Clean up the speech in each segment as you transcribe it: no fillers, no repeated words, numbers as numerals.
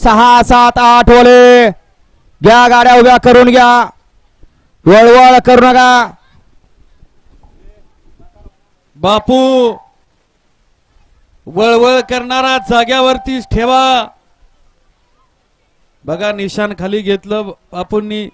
6 7 8 ओले घ्या गाड्या उभ्या करून घ्या वळवळ करू नका बापू वळवळ करणारा जाग्यावरतीच ठेवा बघा निशाण खाली घेतलं बापूंनी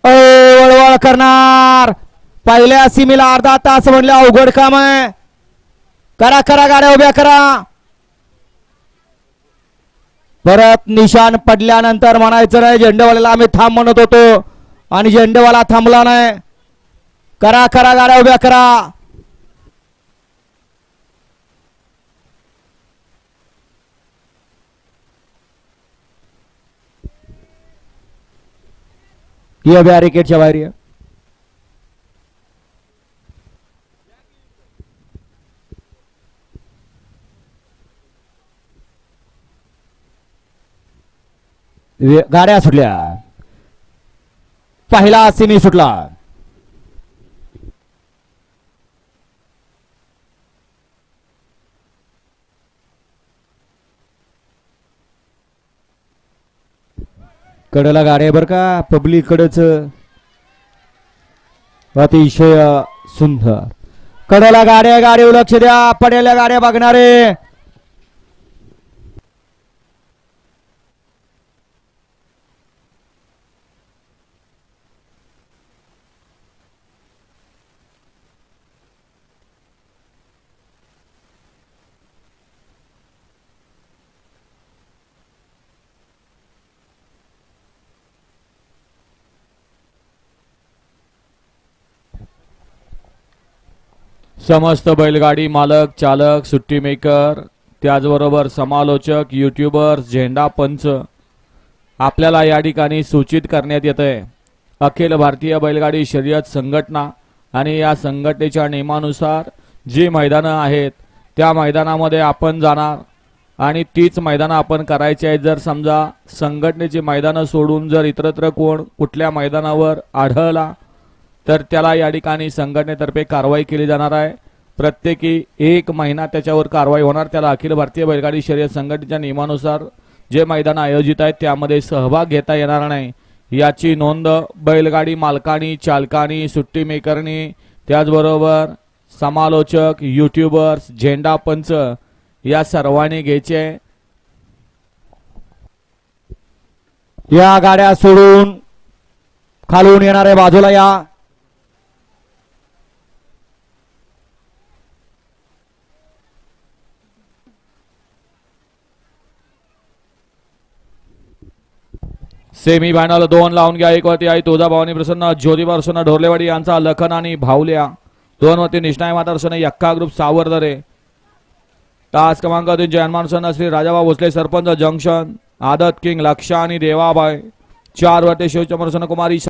वळवळ करणार पहिल्या सीमेला अर्धा तास म्हणलं अवघड काम आहे करा करा गाड्या उभ्या करा परत निशाण पडल्यानंतर म्हणायचं नाही झेंडेवाल्याला आम्ही थांब म्हणत होतो आणि झेंडेवाला थांबला नाही करा करा गाड्या उभ्या करा ये बॅरिकेडच्या बाहेर ये गाड्या सुटल्या पहिला सेमी सुटला कडेला गाड्या बर का पब्लिक कडेच अतिशय सुंदर कडेला गाड्या गाडीवर लक्ष द्या पडेल्या गाड्या बघणारे समस्त बैलगाडी मालक चालक सुट्टी मेकर त्याचबरोबर समालोचक युट्यूबर्स झेंडा पंच आपल्याला या ठिकाणी सूचित करण्यात येते अखिल भारतीय बैलगाडी शर्यत संघटना आणि या संघटनेच्या नियमानुसार जी मैदानं आहेत त्या मैदानामध्ये आपण जाणार आणि तीच मैदानं आपण करायची आहेत जर समजा संघटनेची मैदानं सोडून जर इतरत्र कोण कुठल्या मैदानावर आढळला तर त्याला या ठिकाणी संघटनेतर्फे कारवाई केली जाणार आहे प्रत्येकी 1 महिना त्याच्यावर कारवाई होणार त्याला अखिल भारतीय बैलगाडी शर्यत संघटनेच्या नियमानुसार जे मैदान आयोजित आहेत त्यामध्ये सहभाग घेता येणार नाही याची नोंद बैलगाडी मालकांनी चालकांनी सुट्टी मेकरनी त्याचबरोबर समालोचक युट्यूबर्स झेंडा पंच या सर्वांनी घ्यायचे या गाड्या सोडून खालून येणारे बाजूला या सेमी फायनल 2 लावून घ्या एक वरती आई तुळजा भवानी प्रसन्न ज्योतिबा प्रसन्न ढोरलेवाडी यांचा लखन आणि भावल्या 2 वरती निष्णाय मातारसन यक्का ग्रुप सावरदरे तास क्रमांक 3 जयमान श्री राजाबा भोसले सरपंच जंक्शन आदत किंग लक्षा आणि देवाबाई 4 वरती शिवचंद्र कुमारी